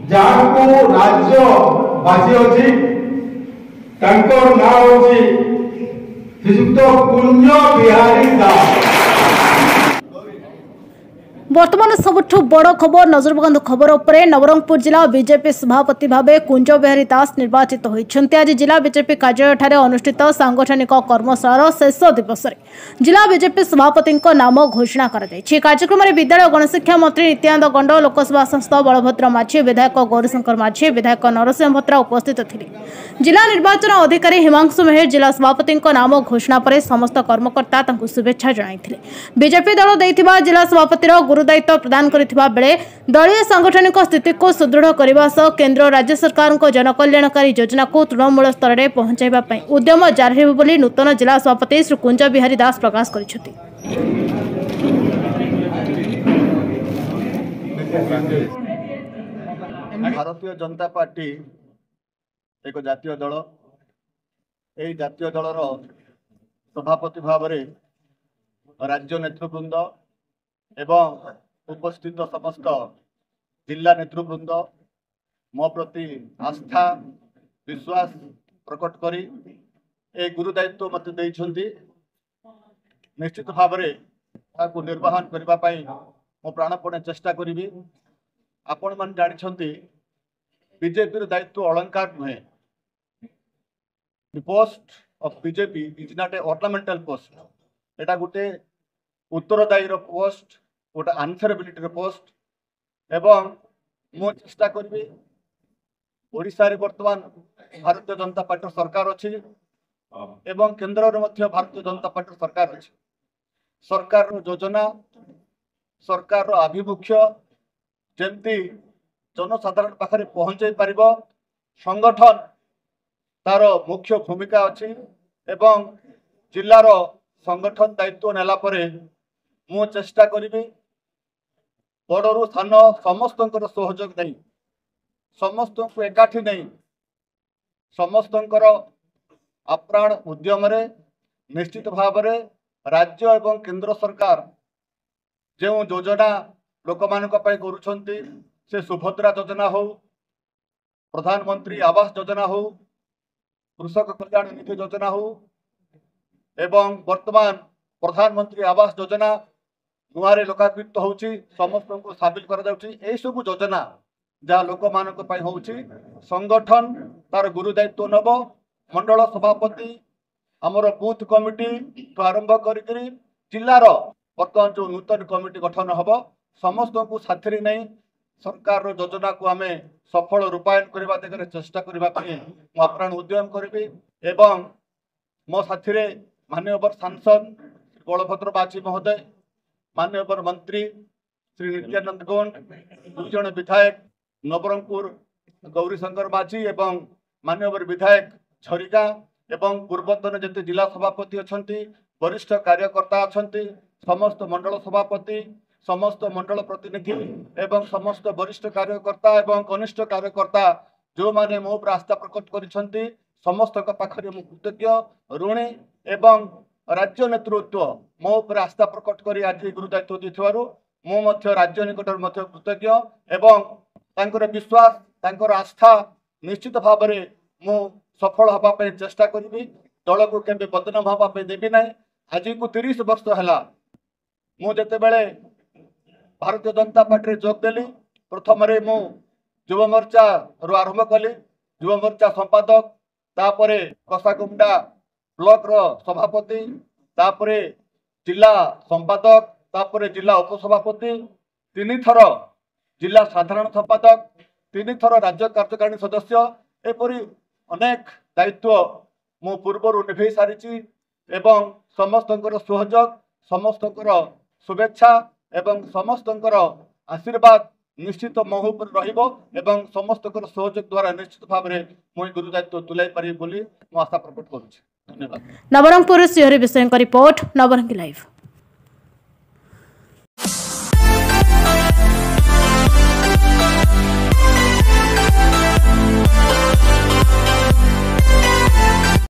जहाँ को राज्य बाजी अच्छी तांकर नाम होची श्रीयुक्त कुंज बिहारी दास। वर्तमान सबुठ बड़ खबर नजर पकांतु खबर उपरे नवरंगपुर जिला बीजेपी सभापति भावे कुंज बिहारी दास निर्वाचित होइछन्ते। आज जिला बीजेपी कार्यालय ठारे अनुष्ठित सांगठनिक कर्मशालार शेष दिवस रे जिला बीजेपी सभापति नाम घोषणा करा जायछि। कार्यक्रम में विद्यालय गणशिक्षा मंत्री नित्यानंद गंड, लोकसभा सांसद बलभद्र माझी, विधायक गौरीशंकर माझी, विधायक नरसिंह भत्रा उपस्थित थिले। जिला निर्वाचन अधिकारी हिमांशु मेहर जिला सभापति नाम घोषणा पर समस्त कर्मकर्ता तांकु शुभेच्छा जणाइथिले। बीजेपी दल दैथिबा जिला सभापतिर गुरुदायित्व प्रदान करिथिबा बेले दलीय सांगठनिक स्थिति को सुदृढ़ करने सह केंद्र राज्य सरकार को जनकल्याणकारी योजना को तृणमूल स्तर में पहुंचाइबा पई उद्यम जारी हेबो बोली नूतन जिला सभापति श्री कुंज बिहारी दास प्रकाश करिसेंति। भारतीय जनता पार्टी एक जातीय दल, यही जातीय दलर सभापति भाव में राज्य नेतृवृंद एवं उपस्थित समस्त जिला नेतृवृंद मो प्रति आस्था विश्वास प्रकट करी ए गुरुदायित्व मत देइछन्ति। निश्चित भाव में निर्वहन करने मो प्राणपणे चेष्टा करी। आपण मन जानी बीजेपी दायित्व अलंकार नुहे। The post of BJP is not a ornamental post. एटा गोटे उत्तरदायी पोस्ट, गोटे आंसरेबिलिटी पोस्ट। एवं मो चेष्टा करी ओडिशा रे वर्तमान भारतीय जनता पार्टी सरकार अच्छी एवं केंद्र रे मध्य भारतीय जनता पार्टी सरकार अच्छी। सरकार योजना, सरकार आभिमुख्य जमती जनसाधारण पाखे पहुंचाई पार संगठन तार मुख्य भूमिका अच्छी। एवं जिलार संगठन दायित्व नेला परे मु चेष्टा करी बड़रू सान समस्त सहयोग नहीं, समस्त को एकाठी नहीं, समस्त आप्राण उद्यम निश्चित भाव में राज्य एवं केंद्र सरकार जो योजना लोक मान करुछंती, से सुभद्रा योजना हो, प्रधानमंत्री आवास योजना हो, कृषक कल्याण निधि योजना हो एवं वर्तमान प्रधानमंत्री आवास योजना नुआरे लोकार्पित होउची, समस्त को साबिल करा जाउची। ए सब योजना जहाँ लोक मानक पई होउची संगठन तार गुरुदायित्व नब। मंडल सभापति आमर बूथ कमिटी तो आरंभ करी जिलार वर्तमान जो नूतन कमिटी गठन हब समस्त को साथी नहीं सरकार योजना को आम सफल रूपायन करने दिगरे चेष्टा करने आप्राण उद्यम करी। एवं मो साथी माननीय सांसद बलभद्र माझी महोदय, माननीय मंत्री श्री नित्यानंद गौंड, दुजन विधायक नवरंगपुर गौरीशंकर माझी एवं माननीय विधायक झरिका एवं पूर्वतन जते जिला सभापति अच्छी, वरिष्ठ कार्यकर्ता अच्छा, समस्त मंडल सभापति, समस्त मंडल प्रतिनिधि एवं समस्त वरिष्ठ कार्यकर्ता एवं कनिष्ठ कार्यकर्ता जो माने मो पर आस्था प्रकट करिसेंती समस्त पाखरे मु कृतज्ञ ऋणी। एवं राज्य नेतृत्व मो पर आस्था प्रकट करी आज गुरुदायित्व देथिबारु मो मध्य राज्य निकट मध्य कृतज्ञ एवं तांकर विश्वास तांकर आस्था निश्चित भाव में मु सफल हवा पे चेष्टा करी। दल को केबे बदनाम हवा पे देबी ना। आज को 30 वर्ष है मु जते बेले भारतीय जनता पार्टी जोग देली, प्रथम मु युव मोर्चा रु आरंभ कली, युव मोर्चा संपादक, तापरे कसाकुंडा ब्लॉक रो सभापति, तापरे जिला संपादक, तापरे जिला उपसभापति, 3 थर जिला साधारण संपादक, 3 थर राज्य कार्यकारिणी सदस्य, एपरी अनेक दायित्व मु पूर्व निभे सारी। एवं समस्तंकर सहयोग, समस्तंकर शुभेच्छा एवं समस्तंकर आशीर्वाद निश्चित मो पर रहिबो एवं समस्तंकर सहयोग द्वारा निश्चित भाव में मु गुरुदायित्व तुलाई पारि बोली मु आशा प्रकट करूछि। धन्यवाद। नवरंगपुर सिंहरी विषय रिपोर्ट नवरंगी लाइव।